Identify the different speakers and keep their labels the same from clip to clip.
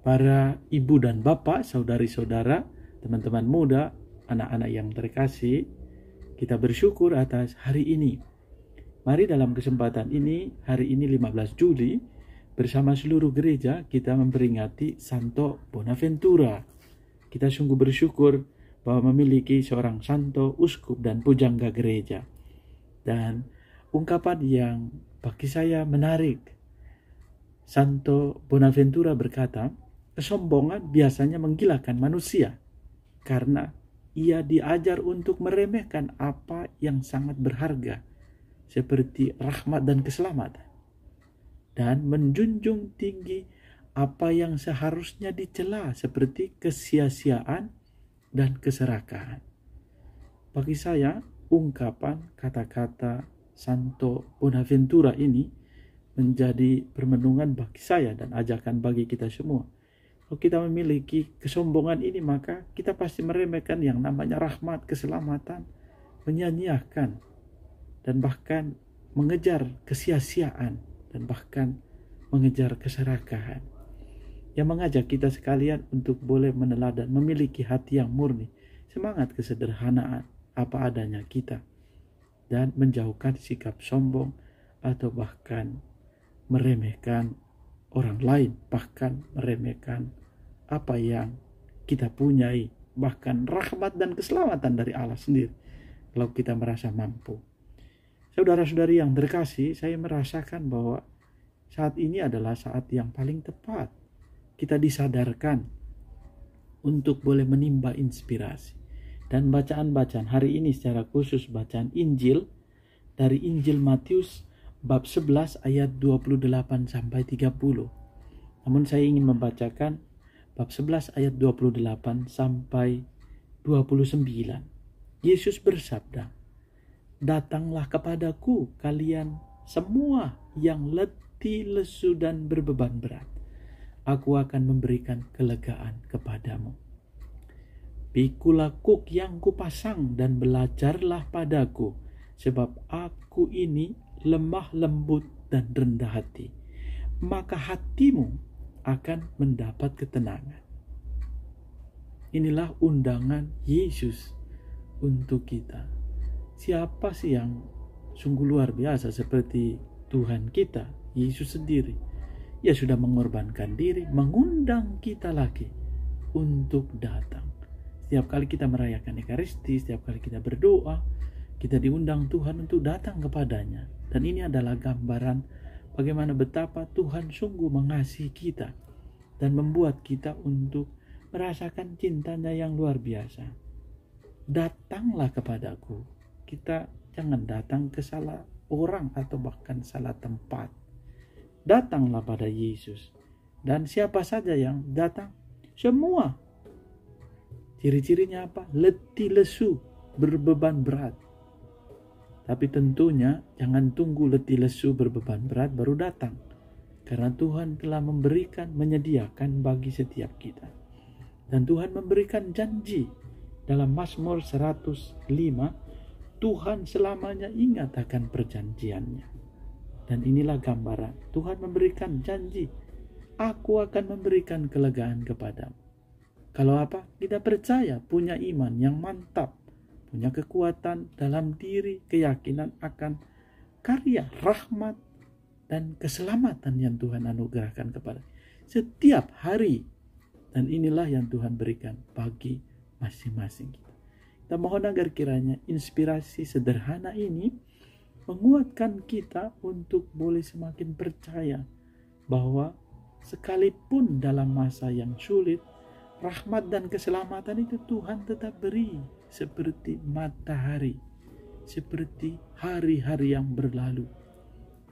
Speaker 1: para ibu dan bapak, saudari-saudara, teman-teman muda, anak-anak yang terkasih, kita bersyukur atas hari ini. Mari dalam kesempatan ini, hari ini 15 Juli, bersama seluruh gereja kita memperingati Santo Bonaventura. Kita sungguh bersyukur bahwa memiliki seorang santo, uskup, dan pujangga gereja. Dan ungkapan yang bagi saya menarik, Santo Bonaventura berkata, kesombongan biasanya menggilakan manusia karena ia diajar untuk meremehkan apa yang sangat berharga seperti rahmat dan keselamatan, dan menjunjung tinggi apa yang seharusnya dicela seperti kesia-siaan dan keserakahan. Bagi saya, ungkapan kata-kata Santo Bonaventura ini menjadi permenungan bagi saya dan ajakan bagi kita semua. Kalau kita memiliki kesombongan ini, maka kita pasti meremehkan yang namanya rahmat, keselamatan, menyanyiakan, dan bahkan mengejar kesia-siaan, dan bahkan mengejar keserakahan. Yang mengajak kita sekalian untuk boleh meneladan, memiliki hati yang murni, semangat kesederhanaan, apa adanya kita, dan menjauhkan sikap sombong atau bahkan meremehkan orang lain, bahkan meremehkan apa yang kita punyai, bahkan rahmat dan keselamatan dari Allah sendiri kalau kita merasa mampu. Saudara-saudari yang terkasih, saya merasakan bahwa saat ini adalah saat yang paling tepat kita disadarkan untuk boleh menimba inspirasi. Dan bacaan-bacaan hari ini secara khusus bacaan Injil dari Injil Matius bab 11 ayat 28 sampai 30. Namun saya ingin membacakan bab 11 ayat 28 sampai 29. Yesus bersabda, "Datanglah kepadaku kalian semua yang letih, lesu dan berbeban berat. Aku akan memberikan kelegaan kepadamu. Pikulah kuk yang kupasang dan belajarlah padaku, sebab aku ini lemah lembut dan rendah hati. Maka hatimu akan mendapat ketenangan." Inilah undangan Yesus untuk kita. Siapa sih yang sungguh luar biasa seperti Tuhan kita, Yesus sendiri? Ia sudah mengorbankan diri, mengundang kita lagi untuk datang. Setiap kali kita merayakan Ekaristi, setiap kali kita berdoa, kita diundang Tuhan untuk datang kepadanya. Dan ini adalah gambaran bagaimana betapa Tuhan sungguh mengasihi kita dan membuat kita untuk merasakan cintanya yang luar biasa. Datanglah kepadaku. Kita jangan datang ke salah orang atau bahkan salah tempat. Datanglah pada Yesus. Dan siapa saja yang datang? Semua. Ciri-cirinya apa? Letih lesu, berbeban berat. Tapi tentunya jangan tunggu letih lesu berbeban berat baru datang. Karena Tuhan telah memberikan, menyediakan bagi setiap kita. Dan Tuhan memberikan janji dalam Mazmur 105, Tuhan selamanya ingat akan perjanjiannya. Dan inilah gambaran. Tuhan memberikan janji, aku akan memberikan kelegaan kepadamu. Kalau apa? Kita percaya, punya iman yang mantap, punya kekuatan dalam diri, keyakinan akan karya, rahmat, dan keselamatan yang Tuhan anugerahkan kepada setiap hari. Dan inilah yang Tuhan berikan bagi masing-masing kita. Kita mohon agar kiranya inspirasi sederhana ini menguatkan kita untuk boleh semakin percaya bahwa sekalipun dalam masa yang sulit, rahmat dan keselamatan itu Tuhan tetap beri seperti matahari, seperti hari-hari yang berlalu.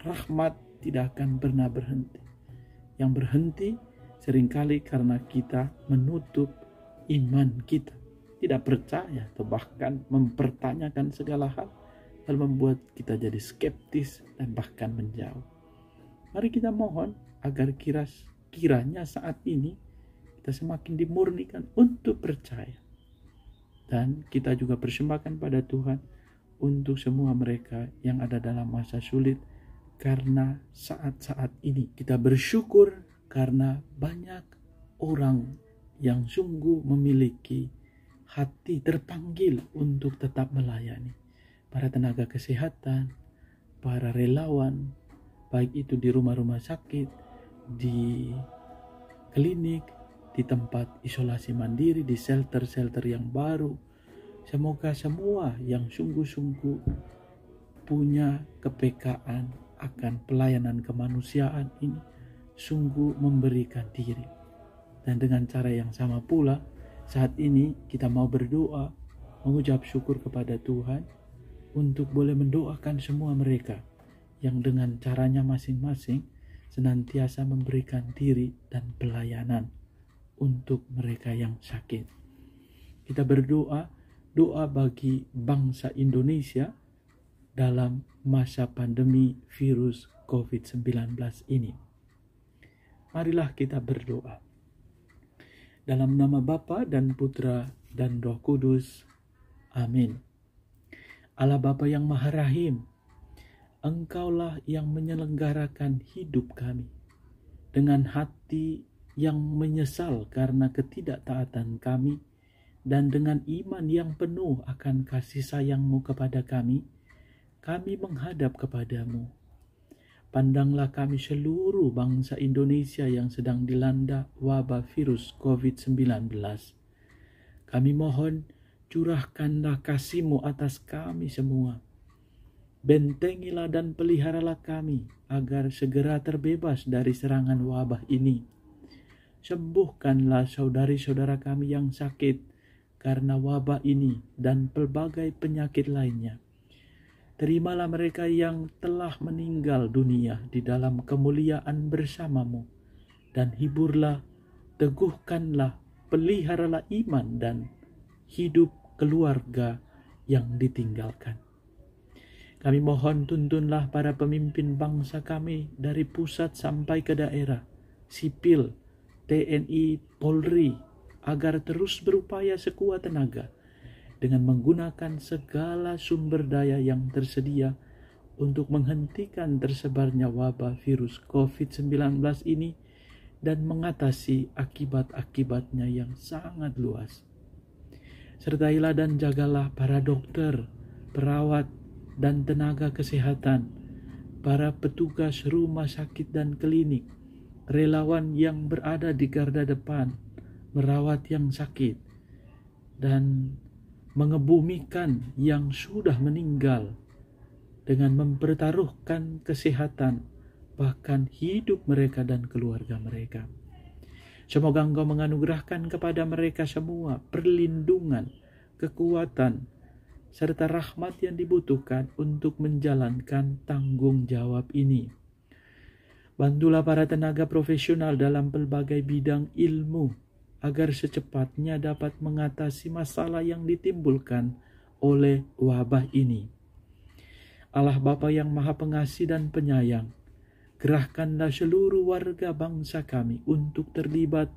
Speaker 1: Rahmat tidak akan pernah berhenti. Yang berhenti seringkali karena kita menutup iman kita, tidak percaya atau bahkan mempertanyakan segala hal, lalu membuat kita jadi skeptis dan bahkan menjauh. Mari kita mohon agar kiranya saat ini kita semakin dimurnikan untuk percaya. Dan kita juga persembahkan pada Tuhan untuk semua mereka yang ada dalam masa sulit. Karena saat-saat ini kita bersyukur karena banyak orang yang sungguh memiliki hati terpanggil untuk tetap melayani. Para tenaga kesehatan, para relawan, baik itu di rumah-rumah sakit, di klinik, di tempat isolasi mandiri, di shelter-shelter yang baru. Semoga semua yang sungguh-sungguh punya kepekaan akan pelayanan kemanusiaan ini sungguh memberikan diri. Dan dengan cara yang sama pula, saat ini kita mau berdoa, mengucap syukur kepada Tuhan untuk boleh mendoakan semua mereka yang dengan caranya masing-masing senantiasa memberikan diri dan pelayanan untuk mereka yang sakit. Kita berdoa, doa bagi bangsa Indonesia dalam masa pandemi virus COVID-19 ini. Marilah kita berdoa. Dalam nama Bapa dan Putra dan Roh Kudus. Amin. Allah Bapa yang Maha Rahim, Engkaulah yang menyelenggarakan hidup kami dengan hati yang menyesal karena ketidaktaatan kami dan dengan iman yang penuh akan kasih sayang-Mu kepada kami menghadap kepadamu. Pandanglah kami seluruh bangsa Indonesia yang sedang dilanda wabah virus COVID-19. Kami mohon curahkanlah kasih-Mu atas kami semua. Bentengilah dan peliharalah kami agar segera terbebas dari serangan wabah ini. Sembuhkanlah saudari-saudara kami yang sakit karena wabah ini dan pelbagai penyakit lainnya. Terimalah mereka yang telah meninggal dunia di dalam kemuliaan bersama-Mu, dan hiburlah, teguhkanlah, peliharalah iman dan hidup keluarga yang ditinggalkan. Kami mohon tuntunlah para pemimpin bangsa kami dari pusat sampai ke daerah, sipil, TNI, Polri, agar terus berupaya sekuat tenaga dengan menggunakan segala sumber daya yang tersedia untuk menghentikan tersebarnya wabah virus COVID-19 ini dan mengatasi akibat-akibatnya yang sangat luas. Sertailah dan jagalah para dokter, perawat, dan tenaga kesehatan, para petugas rumah sakit dan klinik, relawan yang berada di garda depan, merawat yang sakit, dan mengebumikan yang sudah meninggal dengan mempertaruhkan kesehatan, bahkan hidup mereka dan keluarga mereka. Semoga Engkau menganugerahkan kepada mereka semua perlindungan, kekuatan, serta rahmat yang dibutuhkan untuk menjalankan tanggung jawab ini. Bantulah para tenaga profesional dalam pelbagai bidang ilmu, agar secepatnya dapat mengatasi masalah yang ditimbulkan oleh wabah ini. Allah Bapa yang Maha Pengasih dan Penyayang, gerahkanlah seluruh warga bangsa kami untuk terlibat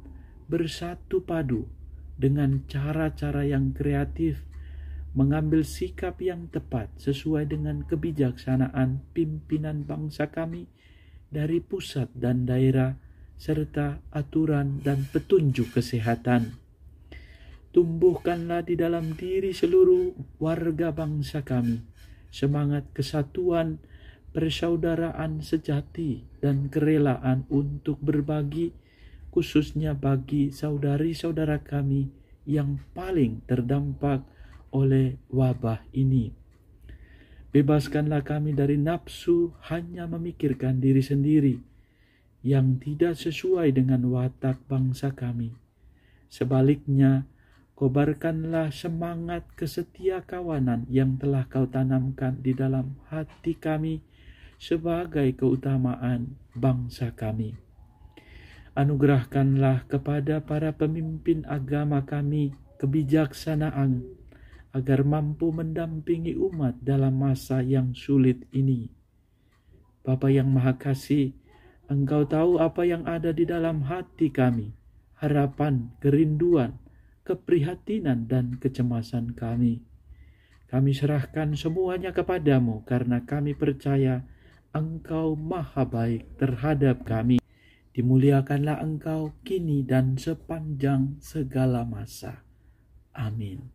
Speaker 1: bersatu padu dengan cara-cara yang kreatif, mengambil sikap yang tepat sesuai dengan kebijaksanaan pimpinan bangsa kami dari pusat dan daerah, serta aturan dan petunjuk kesehatan. Tumbuhkanlah di dalam diri seluruh warga bangsa kami semangat kesatuan, persaudaraan sejati, dan kerelaan untuk berbagi, khususnya bagi saudari-saudara kami yang paling terdampak oleh wabah ini. Bebaskanlah kami dari nafsu hanya memikirkan diri sendiri yang tidak sesuai dengan watak bangsa kami. Sebaliknya, kobarkanlah semangat kesetia kawanan yang telah Kau tanamkan di dalam hati kami sebagai keutamaan bangsa kami. Anugerahkanlah kepada para pemimpin agama kami kebijaksanaan agar mampu mendampingi umat dalam masa yang sulit ini. Bapa yang Maha Kasih, Engkau tahu apa yang ada di dalam hati kami, harapan, kerinduan, keprihatinan, dan kecemasan kami. Kami serahkan semuanya kepadamu karena kami percaya Engkau Maha Baik terhadap kami Dimuliakanlah Engkau kini dan sepanjang segala masa. Amin.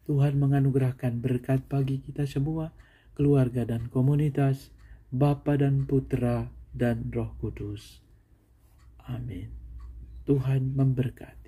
Speaker 1: Tuhan menganugerahkan berkat bagi kita semua, keluarga dan komunitas, Bapa dan Putra dan Roh Kudus. Amin. Tuhan memberkati.